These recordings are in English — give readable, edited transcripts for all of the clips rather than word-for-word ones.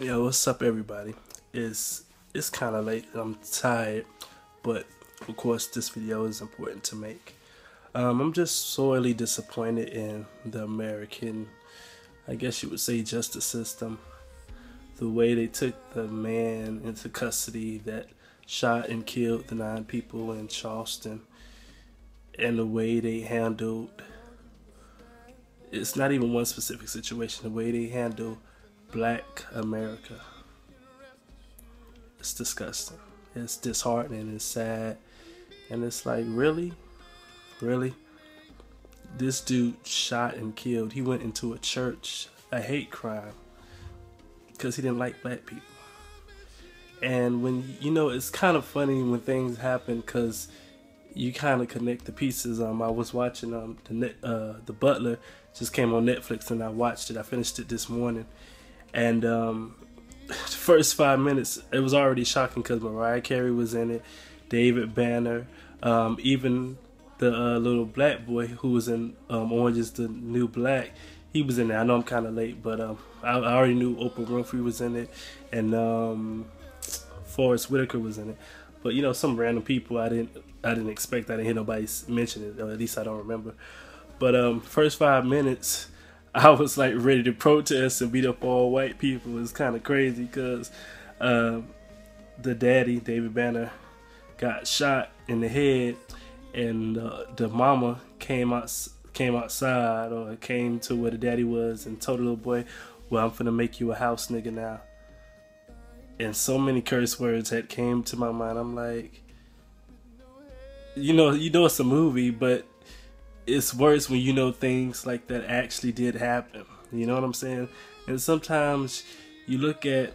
Yo, what's up, everybody? It's kind of late and I'm tired, but of course this video is important to make. I'm just sorely disappointed in the American, I guess you would say, justice system. The way they took the man into custody that shot and killed the 9 people in Charleston, and the way they handled, it's not even one specific situation, the way they handle Black America. It's disgusting. It's disheartening. It's sad. And it's like, really? Really? This dude shot and killed. He went into a church, a hate crime, because he didn't like Black people. And when, it's kind of funny when things happen because you kind of connect the pieces. I was watching The Butler just came on Netflix, and I watched it. I finished it this morning. And the first 5 minutes, it was already shocking because Mariah Carey was in it, David Banner, even the little black boy who was in Orange is the New Black, he was in there. I know I'm kind of late, but I already knew Oprah Winfrey was in it, and Forrest Whitaker was in it. But some random people I didn't expect. I didn't hear nobody mention it, or at least I don't remember. But first 5 minutes, I was like ready to protest and beat up all white people. It's kind of crazy because the daddy, David Banner, got shot in the head, and the mama came outside, or came to where the daddy was, and told the little boy, "Well, I'm finna make you a house nigga now." And so many curse words had came to my mind. I'm like, it's a movie, but it's worse when things like that actually did happen. You know what I'm saying? And sometimes you look at,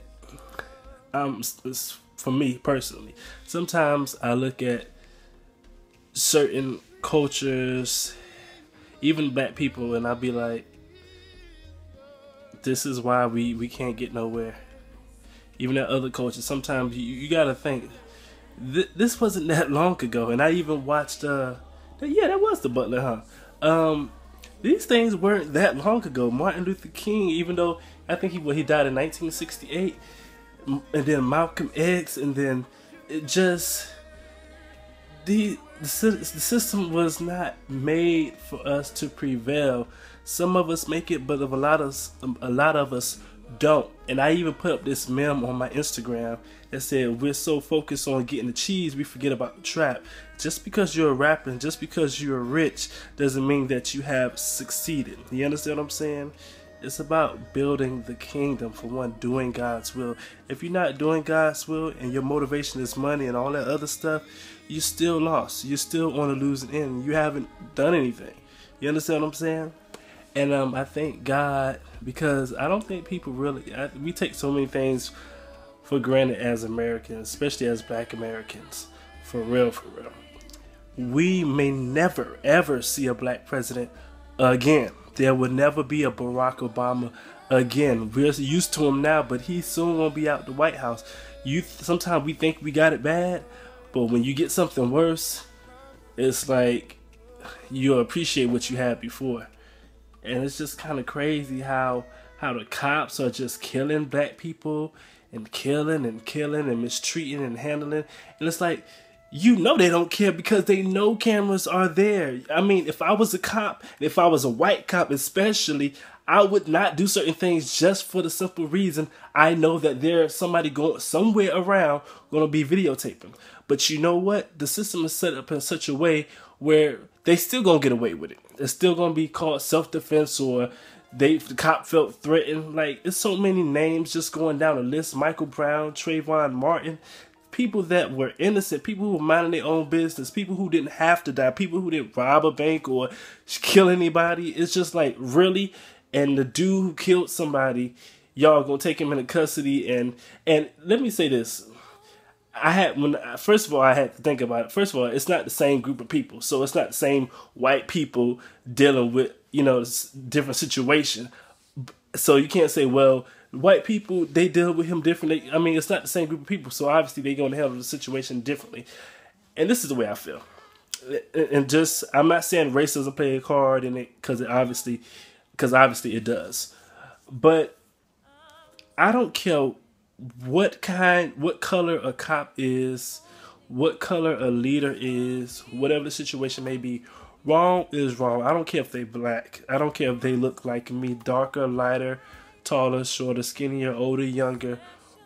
for me personally, sometimes I look at certain cultures, even Black people, and I'll be like, this is why we can't get nowhere. Even at other cultures, sometimes you gotta think, this wasn't that long ago. And I even watched, yeah, that was The Butler, huh? These things weren't that long ago. Martin Luther King, even though I think he died in 1968, and then Malcolm X, and then it just, the system was not made for us to prevail. Some of us make it, but a lot of us don't. And I even put up this meme on my Instagram that said, we're so focused on getting the cheese, we forget about the trap. Just because you're a rapper and just because you're rich doesn't mean that you have succeeded. You understand what I'm saying? It's about building the kingdom, for one, doing God's will. If you're not doing God's will and your motivation is money and all that other stuff, you're still lost. You're still on a losing end. You haven't done anything. You understand what I'm saying? And I thank God, because I don't think people really, we take so many things for granted as Americans, especially as Black Americans. For real, for real. We may never, ever see a Black president again. There will never be a Barack Obama again. We're used to him now, but he's soon going to be out the White House. Sometimes we think we got it bad, but when you get something worse, it's like you appreciate what you had before. And it's just kind of crazy how the cops are just killing Black people and killing and mistreating and handling. And it's like, they don't care because they know cameras are there. I mean, if I was a cop, if I was a white cop especially, I would not do certain things just for the simple reason I know that there's somebody going somewhere around going to be videotaping. But you know what? The system is set up in such a way where they still going to get away with it. It's still going to be called self-defense, or the cop felt threatened. Like, it's so many names just going down the list. Michael Brown, Trayvon Martin. People that were innocent, people who were minding their own business, people who didn't have to die, people who didn't rob a bank or kill anybody. It's just like, really? And the dude who killed somebody, y'all gonna take him into custody? And let me say this. First of all, I had to think about it. First of all, it's not the same group of people. So it's not the same white people dealing with, different situation. So you can't say, well, white people, they deal with him differently. I mean, it's not the same group of people. So obviously they're going to handle the situation differently. And this is the way I feel. And just, I'm not saying racism play a card in it, because obviously it does. But I don't care what color a cop is, what color a leader is, whatever the situation may be. Wrong is wrong. I don't care if they black. I don't care if they look like me, darker, lighter, taller, shorter, skinnier, older, younger.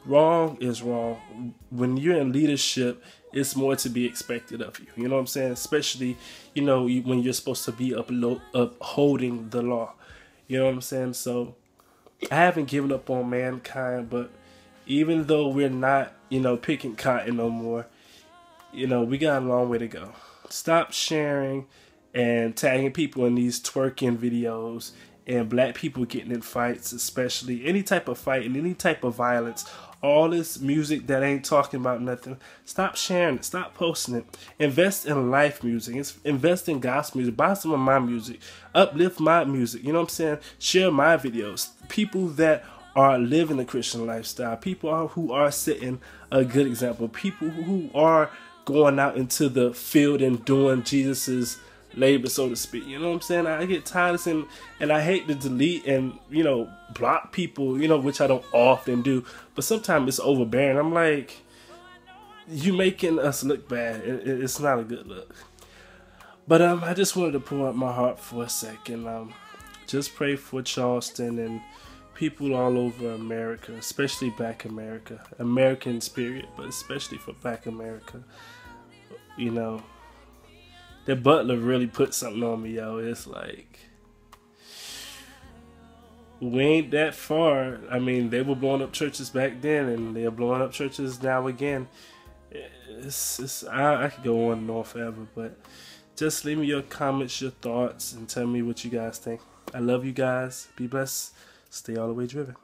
Wrong is wrong. When you're in leadership, it's more to be expected of you. You know what I'm saying? Especially, when you're supposed to be upholding the law. You know what I'm saying? So I haven't given up on mankind, but even though we're not, picking cotton no more, we got a long way to go. Stop sharing and tagging people in these twerking videos and black people getting in fights, especially any type of fight and any type of violence. All this music that ain't talking about nothing. Stop sharing it. Stop posting it. Invest in life music. Invest in gospel music. Buy some of my music. Uplift my music. You know what I'm saying? Share my videos. People that are living the Christian lifestyle. People who are setting a good example. People who are going out into the field and doing Jesus's labor, so to speak. You know what I'm saying? I get tired of saying, and I hate to delete and block people, which I don't often do, but sometimes it's overbearing. I'm like, you making us look bad. It's not a good look. But I just wanted to pour out my heart for a second. Just pray for Charleston and people all over America, especially Black America, American spirit, but especially for Black America. The butler really put something on me, yo. It's like, we ain't that far. I mean, they were blowing up churches back then, and they're blowing up churches now again. I could go on and on forever, but just leave me your comments, your thoughts, and tell me what you guys think. I love you guys. Be blessed. Stay all the way driven.